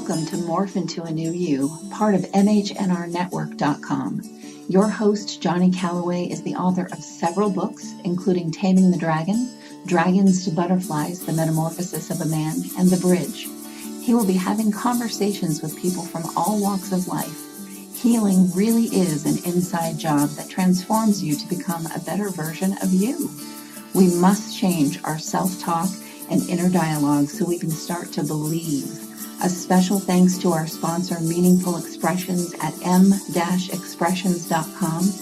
Welcome to Morph Into a New You, part of MHNRnetwork.com. Your host, Johnny Calloway, is the author of several books, including Taming the Dragon, Dragons to Butterflies, The Metamorphosis of a Man, and The Bridge. He will be having conversations with people from all walks of life. Healing really is an inside job that transforms you to become a better version of you. We must change our self-talk and inner dialogue so we can start to believe. A special thanks to our sponsor, Meaningful Expressions at m-expressions.com.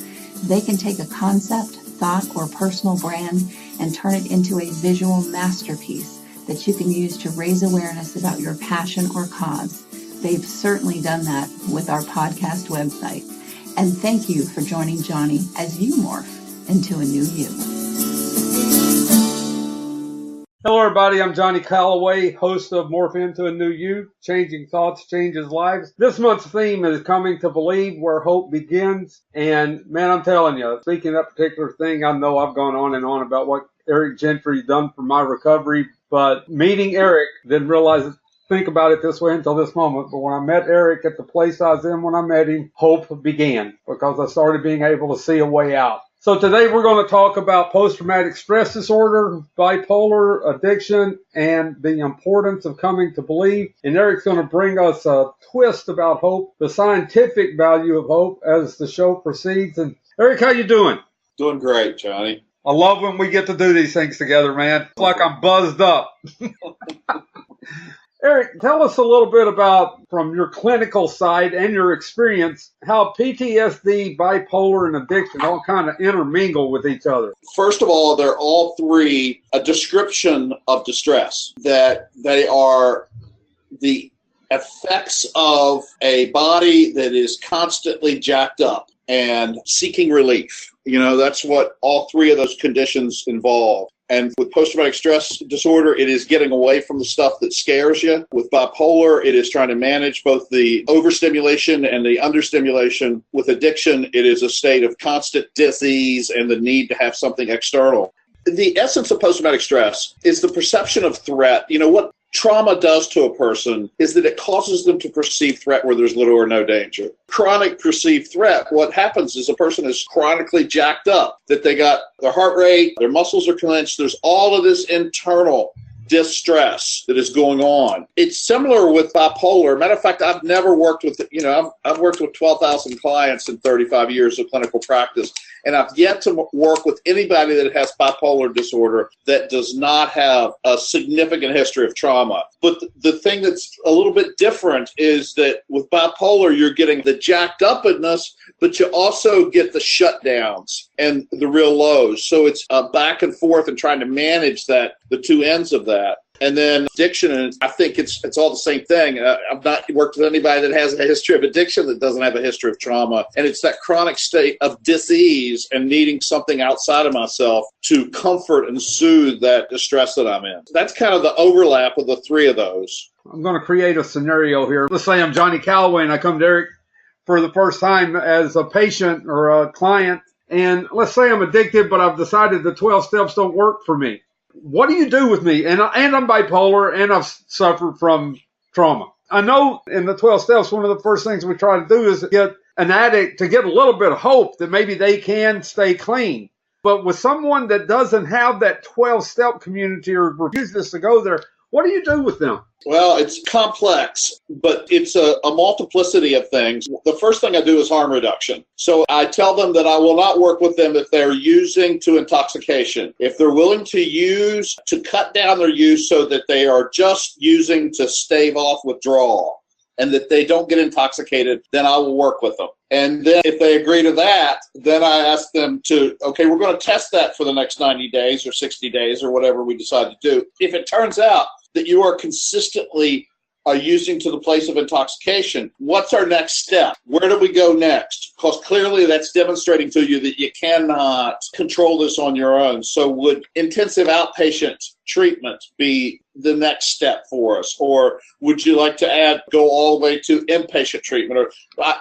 They can take a concept, thought, or personal brand and turn it into a visual masterpiece that you can use to raise awareness about your passion or cause. They've certainly done that with our podcast website. And thank you for joining Johnny as you morph into a new you. Hello, everybody. I'm Johnny Calloway, host of Morph Into a New You, Changing Thoughts Changes Lives. This month's theme is Coming to Believe, Where Hope Begins. And, man, I'm telling you, speaking of that particular thing, I know I've gone on and on about what Eric Gentry's done for my recovery. But meeting Eric, didn't think about it this way until this moment. But when I met Eric at the place I was in when I met him, hope began because I started being able to see a way out. So today we're going to talk about post-traumatic stress disorder, bipolar, addiction, and the importance of coming to believe. And Eric's going to bring us a twist about hope, the scientific value of hope as the show proceeds. And Eric, how you doing? Doing great, Johnny. I love when we get to do these things together, man. It's like I'm buzzed up. Eric, tell us a little bit about, from your clinical side and your experience, how PTSD, bipolar, and addiction all kind of intermingle with each other. First of all, they're all three a description of distress, that they are the effects of a body that is constantly jacked up and seeking relief. You know, that's what all three of those conditions involve. And with post-traumatic stress disorder, it is getting away from the stuff that scares you. With bipolar, it is trying to manage both the overstimulation and the understimulation. With addiction, it is a state of constant disease and the need to have something external. The essence of post-traumatic stress is the perception of threat. You know, what trauma does to a person is that it causes them to perceive threat where there's little or no danger. Chronic perceived threat, what happens is a person is chronically jacked up, that they got their heart rate, their muscles are clenched, there's all of this internal distress that is going on. It's similar with bipolar. Matter of fact, I've never worked with, I've worked with 12,000 clients in 35 years of clinical practice, and I've yet to work with anybody that has bipolar disorder that does not have a significant history of trauma. But the thing that's a little bit different is that with bipolar, you're getting the jacked upness, but you also get the shutdowns and the real lows. So it's back and forth and trying to manage that, the two ends of that. And then addiction, and I think it's all the same thing. I've not worked with anybody that has a history of addiction that doesn't have a history of trauma. And it's that chronic state of disease and needing something outside of myself to comfort and soothe that distress that I'm in. That's kind of the overlap of the three of those. I'm going to create a scenario here. Let's say I'm Johnny Calloway and I come to Eric for the first time as a patient or a client. And let's say I'm addicted, but I've decided the 12 steps don't work for me. What do you do with me? And I'm bipolar, and I've suffered from trauma. I know in the 12 steps, one of the first things we try to do is get an addict to get a little bit of hope that maybe they can stay clean. But with someone that doesn't have that 12-step community or refuses to go there, what do you do with them? Well, it's complex, but it's a multiplicity of things. The first thing I do is harm reduction. So I tell them that I will not work with them if they're using to intoxication. If they're willing to use to cut down their use so that they are just using to stave off withdrawal and that they don't get intoxicated, then I will work with them. And then if they agree to that, then I ask them to, okay, we're going to test that for the next 90 days or 60 days or whatever we decide to do. If it turns out that you are consistently using to the place of intoxication, what's our next step? Where do we go next? Because clearly that's demonstrating to you that you cannot control this on your own. So would intensive outpatient treatment be the next step for us? Or would you like to go all the way to inpatient treatment? Or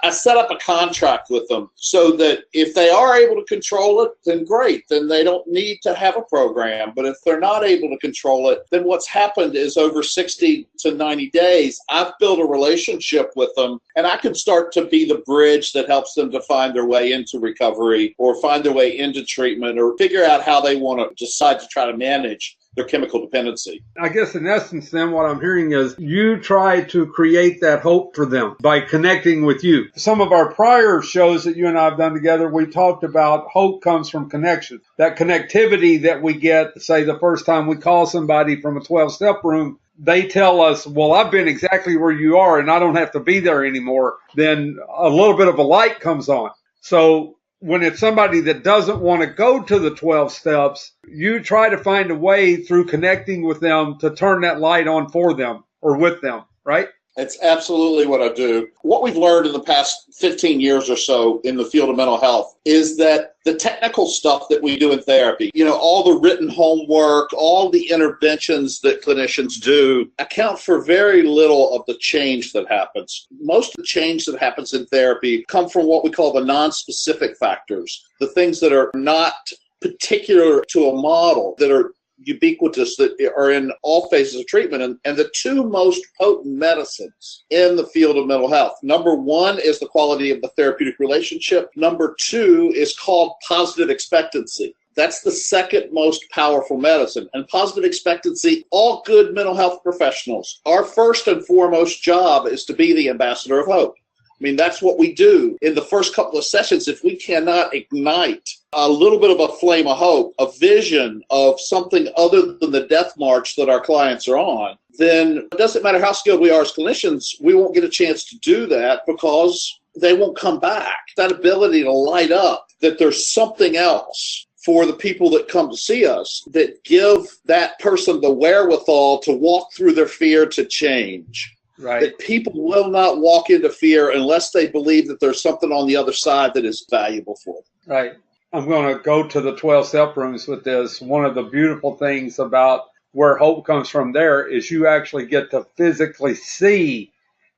I set up a contract with them so that if they are able to control it, then great. Then they don't need to have a program. But if they're not able to control it, then what's happened is over 60 to 90 days, I've built a relationship with them, and I can start to be the bridge that helps them to find their way into recovery or find their way into treatment or figure out how they want to decide to try to manage their chemical dependency. I guess in essence then what I'm hearing is you try to create that hope for them by connecting with you. Some of our prior shows that you and I have done together, we talked about hope comes from connection. That connectivity that we get, say the first time we call somebody from a 12-step room, they tell us, well, I've been exactly where you are and I don't have to be there anymore. Then a little bit of a light comes on. So when it's somebody that doesn't want to go to the 12 steps, you try to find a way through connecting with them to turn that light on for them or with them, right? It's absolutely what I do. What we've learned in the past 15 years or so in the field of mental health is that the technical stuff that we do in therapy, all the written homework, all the interventions that clinicians do account for very little of the change that happens. Most of the change that happens in therapy come from what we call the non-specific factors, the things that are not particular to a model, that are ubiquitous, that are in all phases of treatment. And the two most potent medicines in the field of mental health, number one is the quality of the therapeutic relationship. Number two is called positive expectancy. That's the second most powerful medicine. And positive expectancy, all good mental health professionals, our first and foremost job is to be the ambassador of hope. I mean, that's what we do in the first couple of sessions. If we cannot ignite a little bit of a flame of hope, a vision of something other than the death march that our clients are on, then it doesn't matter how skilled we are as clinicians, we won't get a chance to do that because they won't come back. That ability to light up, that there's something else for the people that come to see us that give that person the wherewithal to walk through their fear to change. Right. That people will not walk into fear unless they believe that there's something on the other side that is valuable for them. Right. I'm going to go to the 12-step rooms with this. One of the beautiful things about where hope comes from there is you actually get to physically see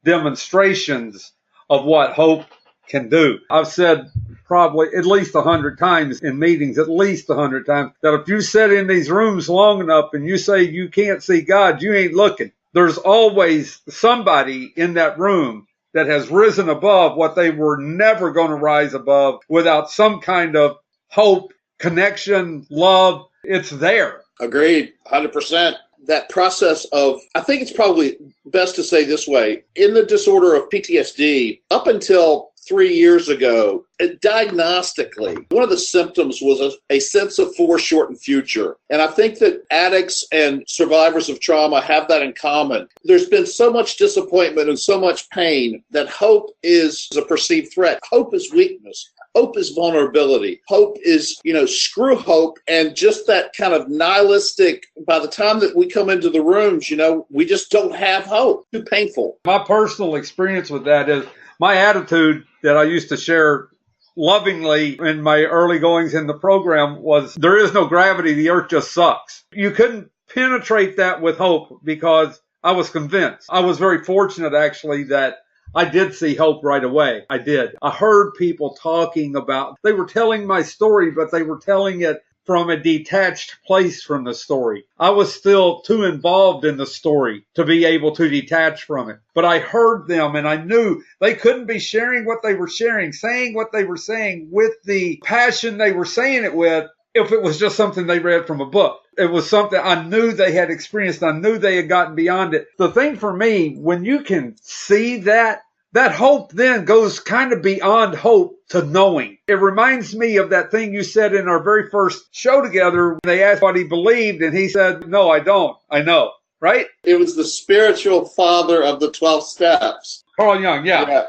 demonstrations of what hope can do. I've said probably at least 100 times in meetings, at least 100 times, that if you sit in these rooms long enough and you say you can't see God, you ain't looking. There's always somebody in that room that has risen above what they were never going to rise above without some kind of hope, connection, love. It's there. Agreed, 100%. That process of, I think it's probably best to say this way, in the disorder of PTSD, up until 3 years ago, diagnostically, one of the symptoms was a sense of foreshortened future. And I think that addicts and survivors of trauma have that in common. There's been so much disappointment and so much pain that hope is a perceived threat. Hope is weakness. Hope is vulnerability. Hope is, screw hope. And just that kind of nihilistic, by the time that we come into the rooms, we just don't have hope. Too painful. My personal experience with that is my attitude that I used to share lovingly in my early goings in the program was there is no gravity. The earth just sucks. You couldn't penetrate that with hope because I was convinced. I was very fortunate, actually, that I did see hope right away. I did. I heard people talking about, they were telling my story, but they were telling it from a detached place from the story. I was still too involved in the story to be able to detach from it. But I heard them and I knew they couldn't be sharing what they were sharing, saying what they were saying with the passion they were saying it with if it was just something they read from a book. It was something I knew they had experienced. I knew they had gotten beyond it. The thing for me, when you can see that hope then goes kind of beyond hope to knowing. It reminds me of that thing you said in our very first show together. They asked what he believed, and he said, no, I don't. I know. Right? It was the spiritual father of the 12 steps. Carl Jung, yeah.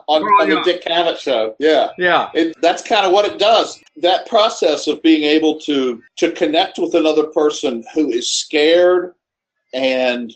On the Dick Cavett show. Yeah. That's kind of what it does. That process of being able to connect with another person who is scared and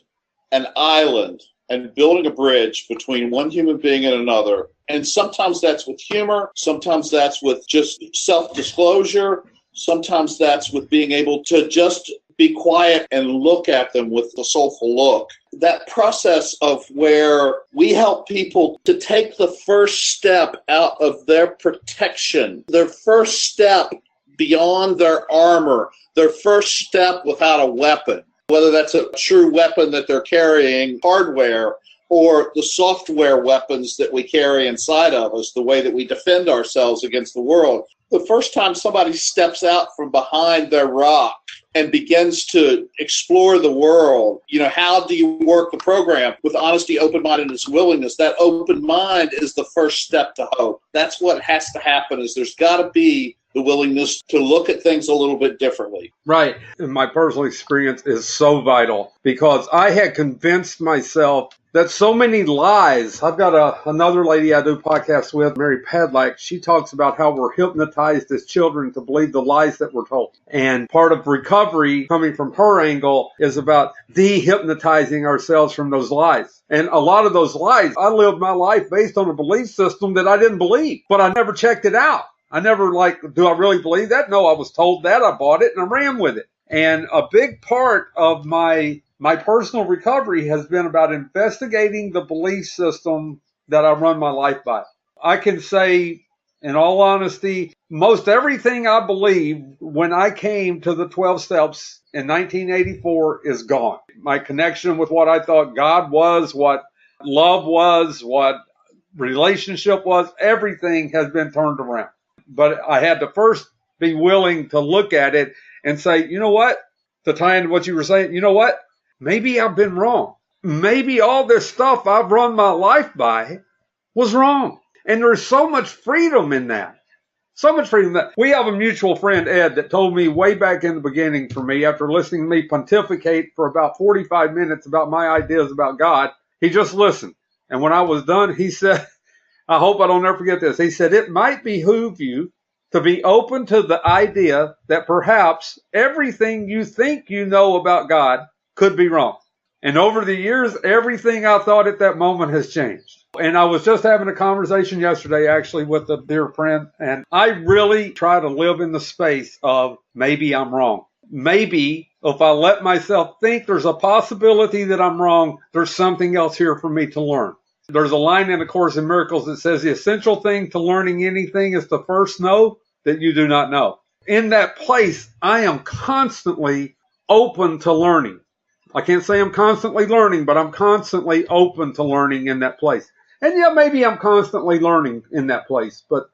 an island, and building a bridge between one human being and another. And sometimes that's with humor. Sometimes that's with just self-disclosure. Sometimes that's with being able to just be quiet and look at them with a soulful look. That process of where we help people to take the first step out of their protection, their first step beyond their armor, their first step without a weapon, whether that's a true weapon that they're carrying, hardware, or the software weapons that we carry inside of us, the way that we defend ourselves against the world. The first time somebody steps out from behind their rock and begins to explore the world, how do you work the program with honesty, open-mindedness, willingness? That open mind is the first step to hope. That's what has to happen, is there's got to be the willingness to look at things a little bit differently. Right. And my personal experience is so vital because I had convinced myself that so many lies. I've got another lady I do podcasts with, Mary Padlack. She talks about how we're hypnotized as children to believe the lies that we're told. And part of recovery, coming from her angle, is about de-hypnotizing ourselves from those lies. And a lot of those lies, I lived my life based on a belief system that I didn't believe, but I never checked it out. I never do I really believe that? No, I was told that, I bought it, and I ran with it. And a big part of my personal recovery has been about investigating the belief system that I run my life by. I can say, in all honesty, most everything I believed when I came to the 12 steps in 1984 is gone. My connection with what I thought God was, what love was, what relationship was, everything has been turned around. But I had to first be willing to look at it and say, you know what? To tie into what you were saying, you know what? Maybe I've been wrong. Maybe all this stuff I've run my life by was wrong. And there's so much freedom in that. So much freedom that we have a mutual friend, Ed, that told me way back in the beginning for me, after listening to me pontificate for about 45 minutes about my ideas about God, he just listened. And when I was done, he said, I hope I don't ever forget this. He said, it might behoove you to be open to the idea that perhaps everything you think you know about God could be wrong. And over the years, everything I thought at that moment has changed. And I was just having a conversation yesterday, actually, with a dear friend, and I really try to live in the space of maybe I'm wrong. Maybe if I let myself think there's a possibility that I'm wrong, there's something else here for me to learn. There's a line in the Course in Miracles that says the essential thing to learning anything is to first know that you do not know. In that place, I am constantly open to learning. I can't say I'm constantly learning, but I'm constantly open to learning in that place. And yeah, maybe I'm constantly learning in that place, but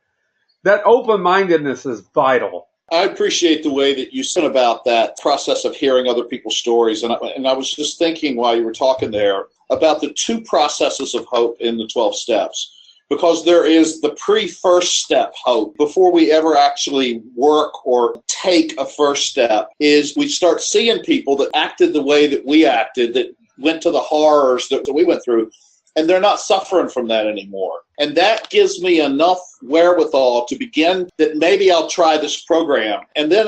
that open-mindedness is vital. I appreciate the way that you said about that process of hearing other people's stories. And I was just thinking while you were talking there about the two processes of hope in the 12 steps. Because there is the pre-first step hope. Before we ever actually work or take a first step, is we start seeing people that acted the way that we acted, that went to the horrors that we went through, and they're not suffering from that anymore. And that gives me enough wherewithal to begin that maybe I'll try this program. And then,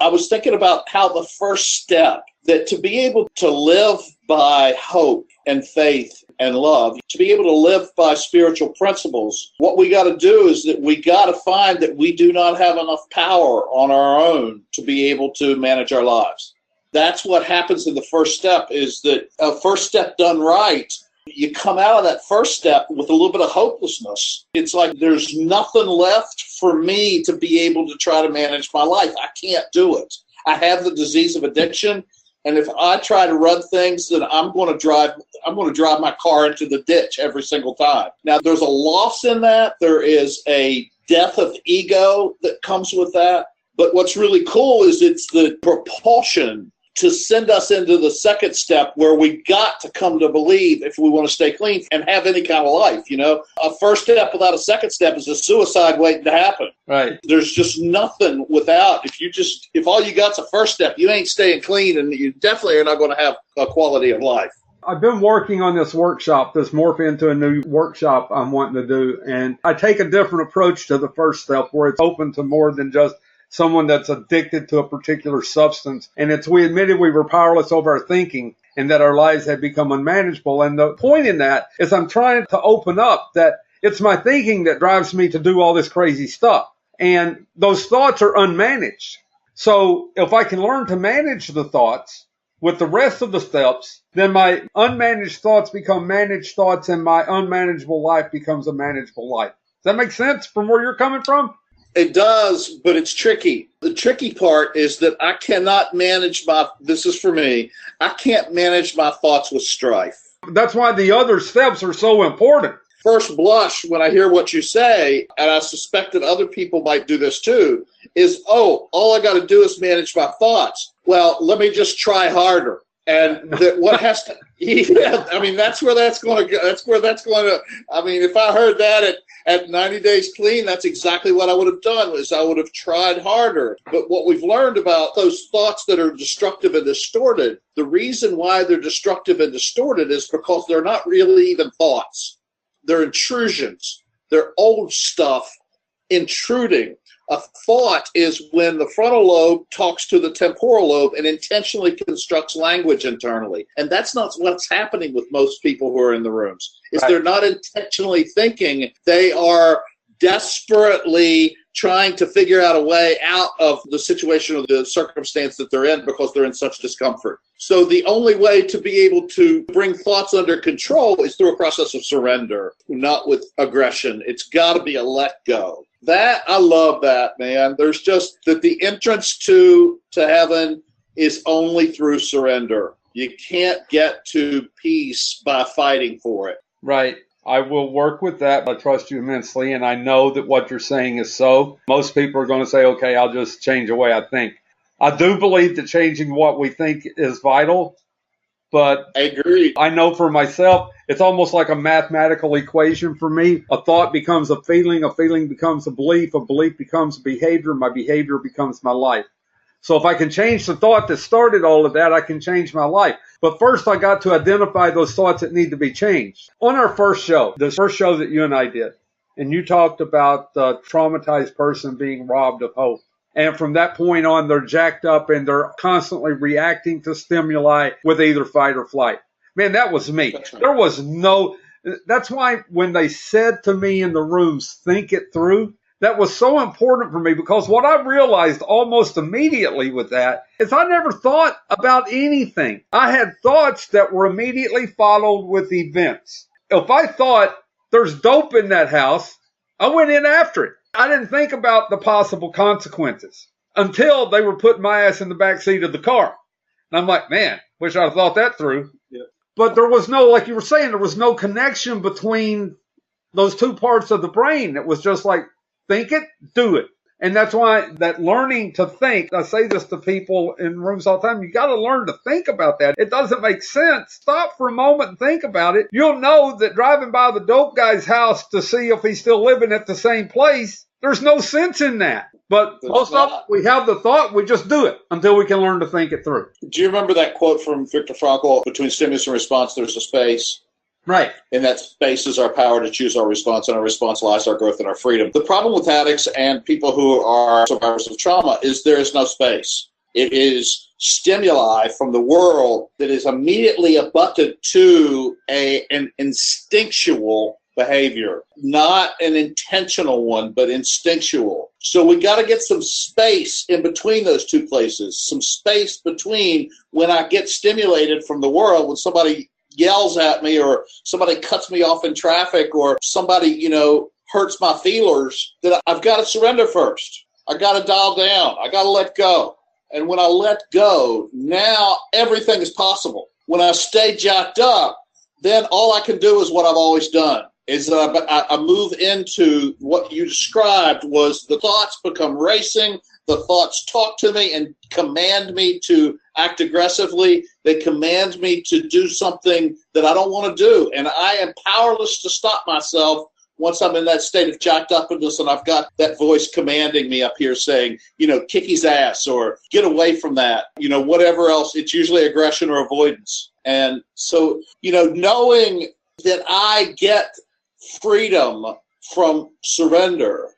I was thinking about how the first step, that to be able to live by hope and faith and love, to be able to live by spiritual principles, what we got to do is that we got to find that we do not have enough power on our own to be able to manage our lives. That's what happens in the first step, is that a first step done right, you come out of that first step with a little bit of hopelessness. It's like there's nothing left for me to be able to try to manage my life. I can't do it. I have the disease of addiction. And if I try to run things, then I'm going to drive my car into the ditch every single time. Now, there's a loss in that. There is a death of ego that comes with that. But what's really cool is it's the propulsion to send us into the second step, where we got to come to believe, if we want to stay clean and have any kind of life. A first step without a second step is a suicide waiting to happen. Right. There's just nothing without. If all you got's a first step, you ain't staying clean, and you definitely are not going to have a quality of life. I've been working on this workshop, this Morph Into a New workshop I'm wanting to do, and I take a different approach to the first step, where it's open to more than just someone that's addicted to a particular substance. And we admitted we were powerless over our thinking and that our lives had become unmanageable. And the point in that is I'm trying to open up that it's my thinking that drives me to do all this crazy stuff. And those thoughts are unmanaged. So if I can learn to manage the thoughts with the rest of the steps, then my unmanaged thoughts become managed thoughts and my unmanageable life becomes a manageable life. Does that make sense from where you're coming from? It does, but it's tricky. The tricky part is that I cannot manage this is for me, I can't manage my thoughts with strife. That's why the other steps are so important. First blush, when I hear what you say, and I suspect that other people might do this too, is, oh, all I got to do is manage my thoughts. Well, let me just try harder. And what has to, yeah, I mean, that's where that's going to go. I mean, if I heard that at 90 Days Clean, that's exactly what I would have done, is I would have tried harder. But what we've learned about those thoughts that are destructive and distorted, the reason why they're destructive and distorted is because they're not really even thoughts. They're intrusions. They're old stuff intruding. A thought is when the frontal lobe talks to the temporal lobe and intentionally constructs language internally. And that's not what's happening with most people who are in the rooms. Is They're not intentionally thinking. They are desperately trying to figure out a way out of the situation or the circumstance that they're in because they're in such discomfort. So the only way to be able to bring thoughts under control is through a process of surrender, not with aggression. It's got to be a let go. That, I love that, man. There's just that the entrance to heaven is only through surrender. You can't get to peace by fighting for it. Right. I will work with that. I trust you immensely, and I know that what you're saying is so. Most people are going to say, okay, I'll just change the way I think. I do believe that changing what we think is vital, but I agree. I know for myself, it's almost like a mathematical equation for me. A thought becomes a feeling becomes a belief becomes a behavior, my behavior becomes my life. So if I can change the thought that started all of that, I can change my life. But first, I got to identify those thoughts that need to be changed. On our first show, the first show that you and I did, and you talked about the traumatized person being robbed of hope. And from that point on, they're jacked up and they're constantly reacting to stimuli with either fight or flight. Man, that was me. There was that's why when they said to me in the rooms, think it through, that was so important for me, because what I realized almost immediately with that is I never thought about anything. I had thoughts that were immediately followed with events. If I thought there's dope in that house, I went in after it. I didn't think about the possible consequences until they were putting my ass in the back seat of the car. And I'm like, man, wish I'd thought that through. Yeah. But there was no, like you were saying, there was no connection between those two parts of the brain. It was just like, think it, do it. And that's why that learning to think, I say this to people in rooms all the time, you got to learn to think about that. It doesn't make sense. Stop for a moment and think about it. You'll know that driving by the dope guy's house to see if he's still living at the same place, there's no sense in that. But most of us, we have the thought, we just do it until we can learn to think it through. Do you remember that quote from Viktor Frankl, between stimulus and response, there's a space? Right. And that space is our power to choose our response, and our response lies our growth and our freedom. The problem with addicts and people who are survivors of trauma is there is no space. It is stimuli from the world that is immediately abutted to an instinctual behavior, not an intentional one, but instinctual. So we got to get some space in between those two places, some space between when I get stimulated from the world, when somebody yells at me or somebody cuts me off in traffic or somebody, hurts my feelers, that I've got to surrender first. I got to dial down. I got to let go. And when I let go, now everything is possible. When I stay jacked up, then all I can do is what I've always done, is that I move into what you described was the thoughts become racing. The thoughts talk to me and command me to act aggressively. They command me to do something that I don't want to do. And I am powerless to stop myself once I'm in that state of jacked upness and I've got that voice commanding me up here saying, kick his ass or get away from that, whatever else. It's usually aggression or avoidance. And so, knowing that I get freedom from surrender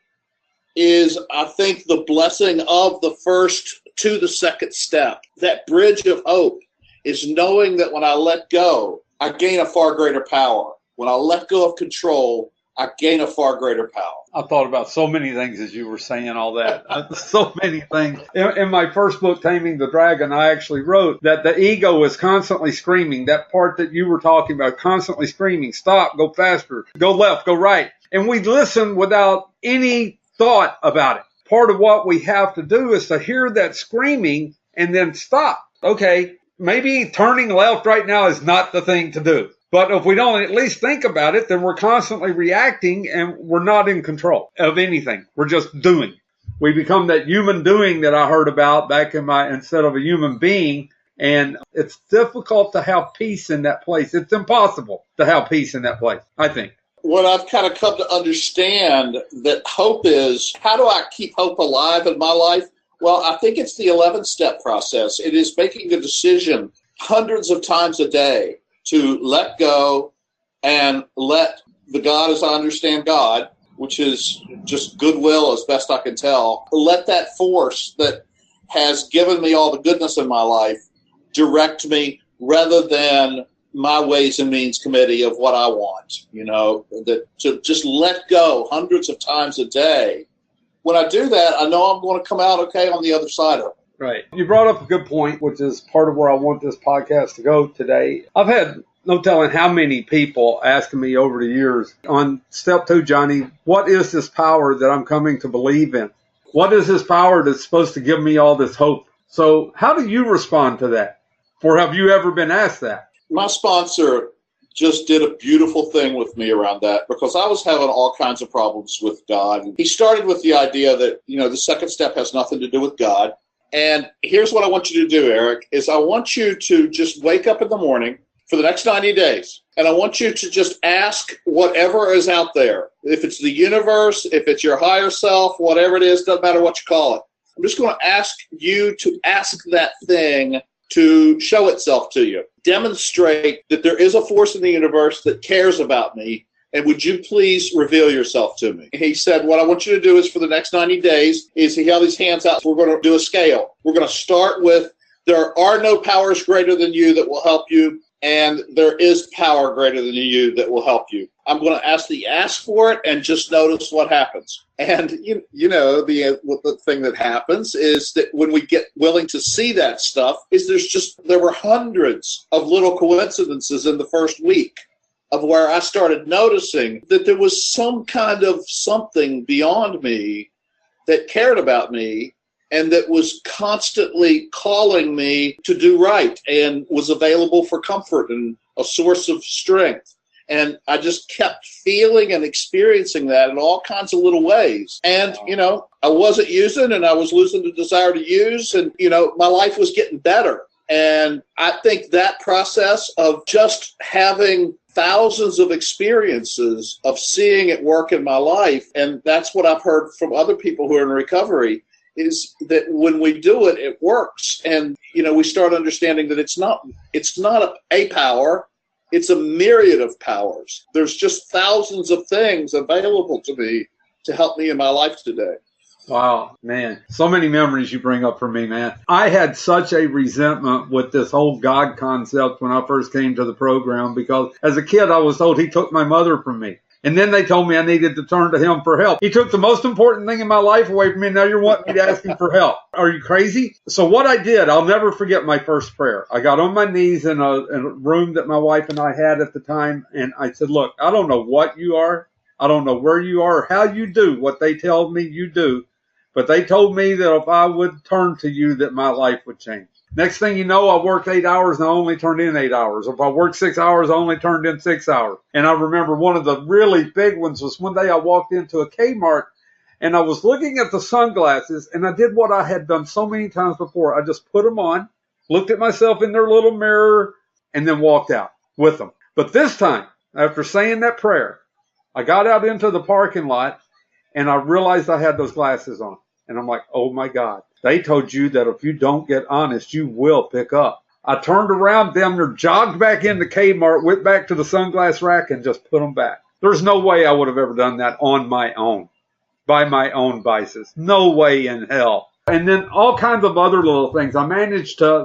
is, I think, the blessing of the first to the second step. That bridge of hope is knowing that when I let go, I gain a far greater power. When I let go of control, I gain a far greater power. I thought about so many things as you were saying all that. So many things. In my first book, Taming the Dragon, I actually wrote that the ego is constantly screaming. That part that you were talking about, constantly screaming, stop, go faster, go left, go right. And we listen without any thought about it. Part of what we have to do is to hear that screaming and then stop. Okay, maybe turning left right now is not the thing to do. But if we don't at least think about it, then we're constantly reacting and we're not in control of anything. We're just doing. We become that human doing that I heard about back in instead of a human being. And it's difficult to have peace in that place. It's impossible to have peace in that place, I think. What I've kind of come to understand that hope is, how do I keep hope alive in my life? Well, I think it's the 11-step process. It is making a decision hundreds of times a day to let go and let the God as I understand God, which is just goodwill as best I can tell, let that force that has given me all the goodness in my life direct me rather than my ways and means committee of what I want, that to just let go hundreds of times a day. When I do that, I know I'm going to come out okay on the other side of it. Right. You brought up a good point, which is part of where I want this podcast to go today. I've had no telling how many people asking me over the years on step 2, Johnny, what is this power that I'm coming to believe in? What is this power that's supposed to give me all this hope? So how do you respond to that? Or have you ever been asked that? My sponsor just did a beautiful thing with me around that, because I was having all kinds of problems with God. He started with the idea that, the second step has nothing to do with God. And here's what I want you to do, Eric, is I want you to just wake up in the morning for the next 90 days. And I want you to just ask whatever is out there. If it's the universe, if it's your higher self, whatever it is, doesn't matter what you call it. I'm just going to ask you to ask that thing to show itself to you. Demonstrate that there is a force in the universe that cares about me. And would you please reveal yourself to me? He said, what I want you to do is for the next 90 days is he held his hands out. We're going to do a scale. We're going to start with, there are no powers greater than you that will help you. And there is power greater than you that will help you. I'm going to ask for it and just notice what happens. And the thing that happens is that when we get willing to see that stuff, there were hundreds of little coincidences in the first week of where I started noticing that there was some kind of something beyond me that cared about me and that was constantly calling me to do right and was available for comfort and a source of strength. And I just kept feeling and experiencing that in all kinds of little ways. And, I wasn't using and I was losing the desire to use. And, my life was getting better. And I think that process of just having thousands of experiences of seeing it work in my life, and that's what I've heard from other people who are in recovery, is that when we do it, it works. And, we start understanding that it's not a power. It's a myriad of powers. There's just thousands of things available to me to help me in my life today. Wow, man. So many memories you bring up for me, man. I had such a resentment with this whole God concept when I first came to the program, because as a kid, I was told he took my mother from me. And then they told me I needed to turn to him for help. He took the most important thing in my life away from me. Now you're wanting me to ask him for help. Are you crazy? So what I did, I'll never forget my first prayer. I got on my knees in a room that my wife and I had at the time. And I said, look, I don't know what you are. I don't know where you are or how you do what they tell me you do. But they told me that if I would turn to you, that my life would change. Next thing you know, I worked 8 hours and I only turned in 8 hours. If I worked 6 hours, I only turned in 6 hours. And I remember one of the really big ones was one day I walked into a Kmart and I was looking at the sunglasses, and I did what I had done so many times before. I just put them on, looked at myself in their little mirror, and then walked out with them. But this time, after saying that prayer, I got out into the parking lot and I realized I had those glasses on. And I'm like, oh my God. They told you that if you don't get honest, you will pick up. I turned around, damn near jogged back into Kmart, went back to the sunglass rack and just put them back. There's no way I would have ever done that on my own, by my own vices. No way in hell. And then all kinds of other little things. I managed to,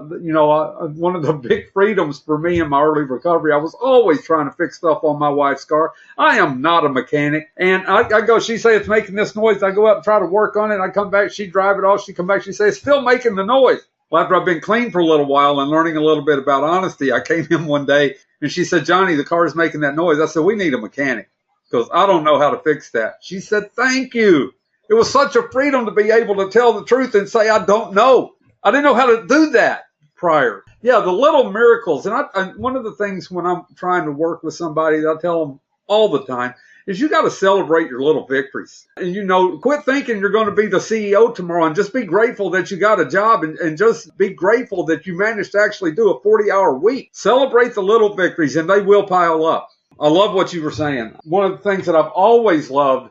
one of the big freedoms for me in my early recovery, I was always trying to fix stuff on my wife's car. I am not a mechanic. And I go, she say it's making this noise. I go up and try to work on it. I come back, she drive it off. She come back, she say it's still making the noise. Well, after I've been clean for a little while and learning a little bit about honesty, I came in one day and she said, Johnny, the car is making that noise. I said, we need a mechanic because I don't know how to fix that. She said, thank you. It was such a freedom to be able to tell the truth and say, I don't know. I didn't know how to do that prior. Yeah, the little miracles. And one of the things when I'm trying to work with somebody that I tell them all the time is you got to celebrate your little victories. And, quit thinking you're going to be the CEO tomorrow and just be grateful that you got a job and just be grateful that you managed to actually do a 40-hour week. Celebrate the little victories and they will pile up. I love what you were saying. One of the things that I've always loved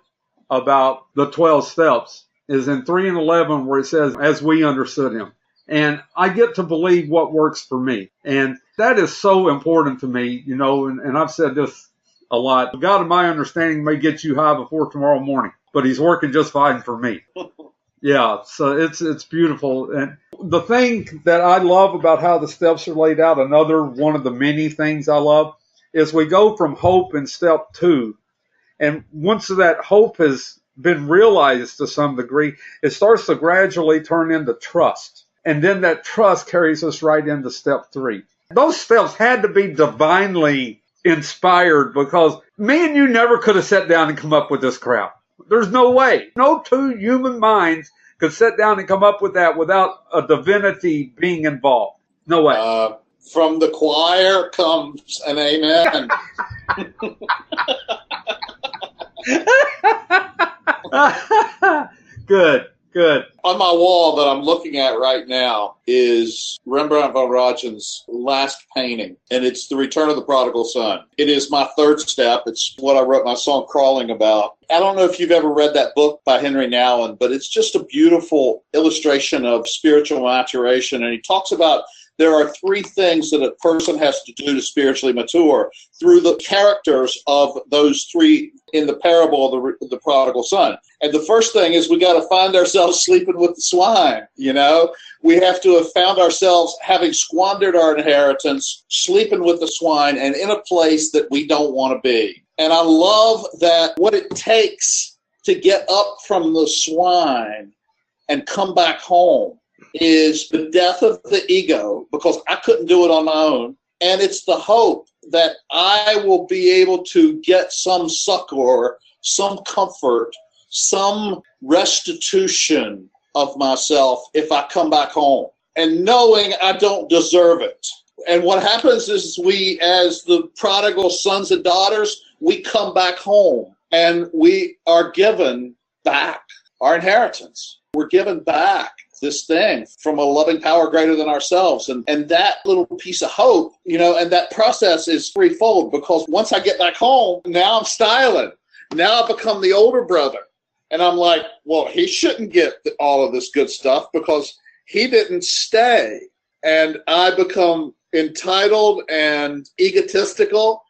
about the 12 steps is in 3 and 11 where it says, as we understood him. And I get to believe what works for me. And that is so important to me, and I've said this a lot. God of my understanding may get you high before tomorrow morning, but he's working just fine for me. Yeah, so it's beautiful. And the thing that I love about how the steps are laid out, another one of the many things I love, is we go from hope in step 2. And once that hope has been realized to some degree, it starts to gradually turn into trust. And then that trust carries us right into step 3. Those steps had to be divinely inspired because me and you never could have sat down and come up with this crap. There's no way. No two human minds could sit down and come up with that without a divinity being involved. No way. From the choir comes an amen. Good. On my wall that I'm looking at right now is Rembrandt van Ragen's last painting, and it's The Return of the Prodigal Son. It is my 3rd step. It's what I wrote my song Crawling about. I don't know if you've ever read that book by Henry Nouwen, but it's just a beautiful illustration of spiritual maturation, and he talks about there are 3 things that a person has to do to spiritually mature through the characters of those 3 in the parable of the prodigal son. And the first thing is we got to find ourselves sleeping with the swine. We have to have found ourselves having squandered our inheritance, sleeping with the swine, and in a place that we don't want to be. And I love that what it takes to get up from the swine and come back home is the death of the ego, because I couldn't do it on my own. And it's the hope that I will be able to get some succor, some comfort, some restitution of myself if I come back home. And knowing I don't deserve it. And what happens is we, as the prodigal sons and daughters, we come back home and we are given back our inheritance. We're given back this thing from a loving power greater than ourselves. And that little piece of hope, and that process is threefold, because once I get back home, now I'm styling. Now I become the older brother. And I'm like, well, he shouldn't get all of this good stuff because he didn't stay. And I become entitled and egotistical.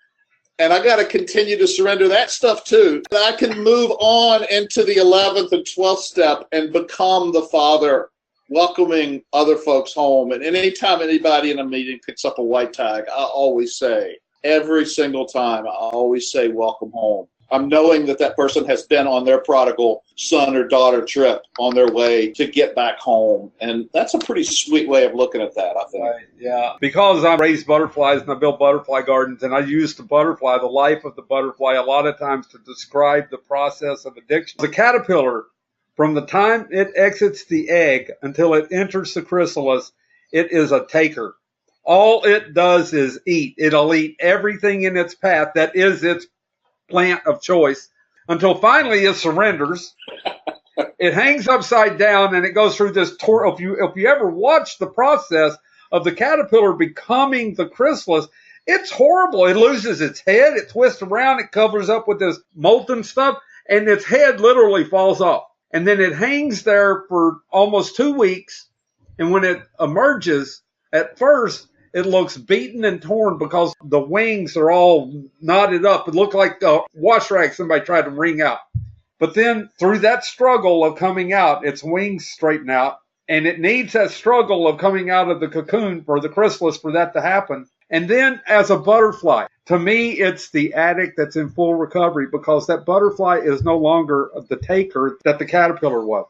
And I got to continue to surrender that stuff too. I can move on into the 11th and 12th step and become the father, welcoming other folks home. And anytime anybody in a meeting picks up a white tag, I always say, every single time, I always say, welcome home. I'm knowing that person has been on their prodigal son or daughter trip on their way to get back home. And that's a pretty sweet way of looking at that, I think. Right, yeah. Because I raise butterflies and I build butterfly gardens, and I use the butterfly, the life of the butterfly, a lot of times to describe the process of addiction. The caterpillar, from the time it exits the egg until it enters the chrysalis, it is a taker. All it does is eat. It'll eat everything in its path that is its plant of choice until finally it surrenders. It hangs upside down and it goes through this tour. If you ever watch the process of the caterpillar becoming the chrysalis, it's horrible. It loses its head, it twists around, it covers up with this molten stuff, and its head literally falls off. And then it hangs there for almost 2 weeks, and when it emerges, at first it looks beaten and torn because the wings are all knotted up. It looked like a wash rag somebody tried to wring out. But then through that struggle of coming out, its wings straighten out, And it needs that struggle of coming out of the cocoon for the chrysalis for that to happen. And then as a butterfly, to me, it's the addict that's in full recovery because that butterfly is no longer the taker that the caterpillar was.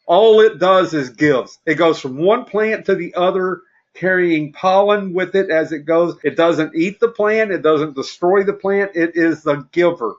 All it does is gives. It goes from one plant to the other, carrying pollen with it as it goes. It doesn't eat the plant. It doesn't destroy the plant. It is the giver,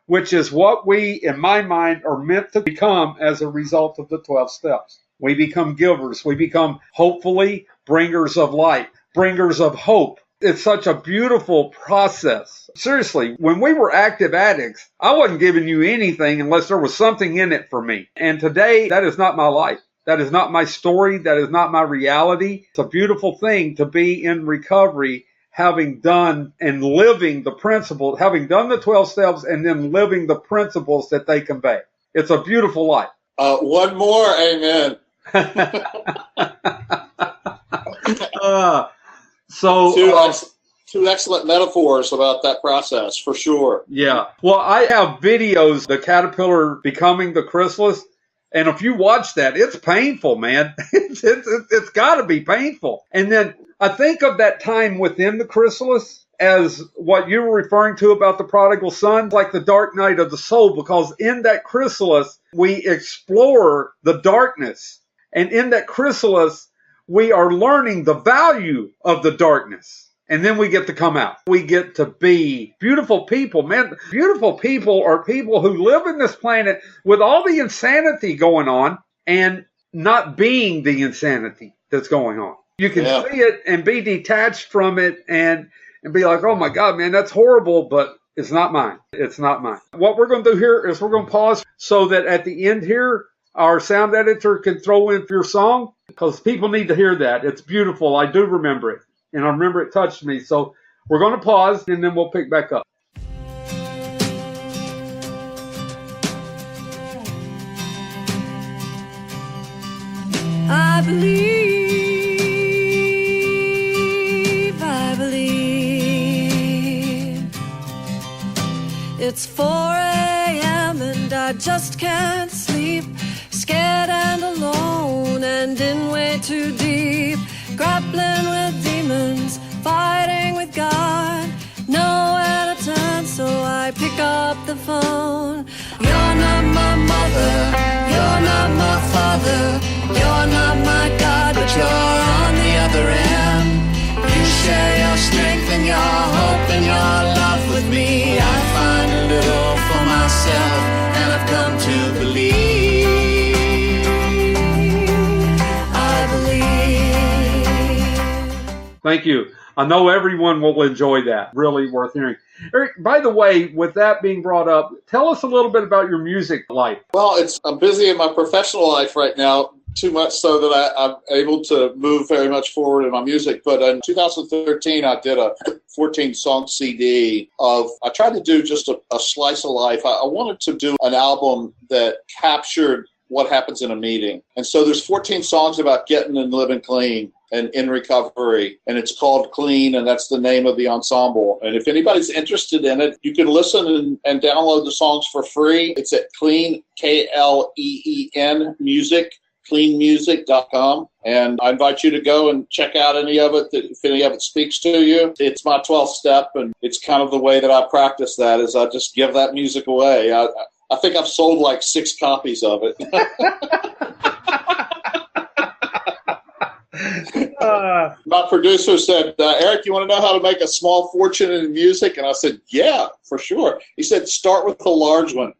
which is what we, in my mind, are meant to become as a result of the 12 steps. We become givers. We become, hopefully, bringers of light, bringers of hope. It's such a beautiful process. Seriously, when we were active addicts, I wasn't giving you anything unless there was something in it for me. And today, that is not my life. That is not my story. That is not my reality. It's a beautiful thing to be in recovery, having done and living the principles, having done the 12 steps and then living the principles that they convey. It's a beautiful life. One more, amen. Two excellent metaphors about that process, for sure. Yeah. Well, I have videos, the caterpillar becoming the chrysalis, and if you watch that, it's painful, man. It's got to be painful. And then I think of that time within the chrysalis as what you were referring to about the prodigal son, like the dark night of the soul, because in that chrysalis, we explore the darkness. And in that chrysalis, we are learning the value of the darkness. And then we get to come out. We get to be beautiful people. Man, beautiful people are people who live in this planet with all the insanity going on and not being the insanity that's going on. You can see it and be detached from it and be like, oh my God, man, that's horrible, but it's not mine. It's not mine. What we're going to do here is we're going to pause so that at the end here, our sound editor can throw in your song because people need to hear that. It's beautiful. I do remember it. And I remember it touched me. So we're going to pause and then we'll pick back up. I believe. It's 4 a.m. and I just can't sleep. Scared and alone and in way too deep. Grappling with demons, fighting with God. Nowhere to turn, so I pick up the phone. You're not my mother, you're not my father, you're not my God, but you're on the other end. You share your strength and your hope and your love with me. I find a little for myself, and I've come to believe. Thank you. I know everyone will enjoy that. Really worth hearing. Eric, by the way, with that being brought up, tell us a little bit about your music life. Well, I'm busy in my professional life right now, too much so that I'm able to move very much forward in my music. But in 2013, I did a 14-song CD I tried to do just a slice of life. I wanted to do an album that captured what happens in a meeting. And so there's 14 songs about getting and living clean and in recovery, and it's called Clean, and that's the name of the ensemble. And if anybody's interested in it, you can listen and download the songs for free. It's at Clean, Kleen music, cleanmusic.com. And I invite you to go and check out any of it, if any of it speaks to you. It's my 12th step, and it's kind of the way that I practice that is I just give that music away. I think I've sold like 6 copies of it. My producer said, Eric, you want to know how to make a small fortune in music? And I said, yeah, for sure. He said, start with the large one.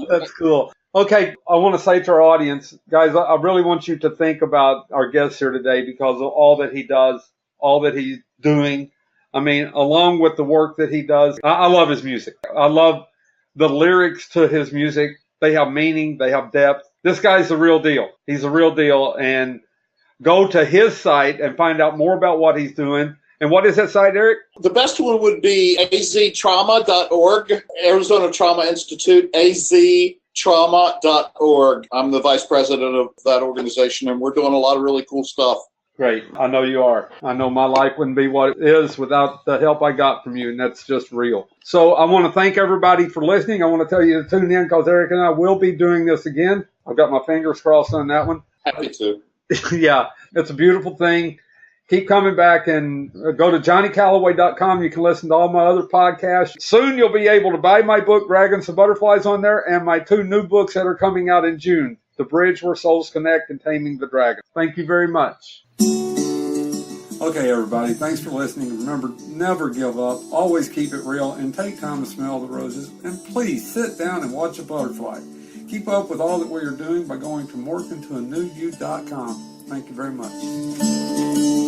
That's cool. Okay, I want to say to our audience, guys, I really want you to think about our guest here today because of all that he does, all that he's doing. I mean, along with the work that he does, I love his music. I love the lyrics to his music. They have meaning. They have depth. This guy's the real deal. He's the real deal. And go to his site and find out more about what he's doing. And what is that site, Eric? The best one would be aztrauma.org, Arizona Trauma Institute, aztrauma.org. I'm the vice president of that organization, and we're doing a lot of really cool stuff. Great. I know you are. I know my life wouldn't be what it is without the help I got from you, and that's just real. So I want to thank everybody for listening. I want to tell you to tune in because Eric and I will be doing this again. I've got my fingers crossed on that one. Happy to. Yeah, it's a beautiful thing. Keep coming back and go to JohnnyCallaway.com. You can listen to all my other podcasts. Soon you'll be able to buy my book, Dragons and Butterflies, on there, and my 2 new books that are coming out in June, The Bridge Where Souls Connect and Taming the Dragon. Thank you very much. Okay, everybody, thanks for listening. Remember, never give up. Always keep it real and take time to smell the roses. And please sit down and watch a butterfly. Keep up with all that we are doing by going to morphintoanewyou.com. Thank you very much.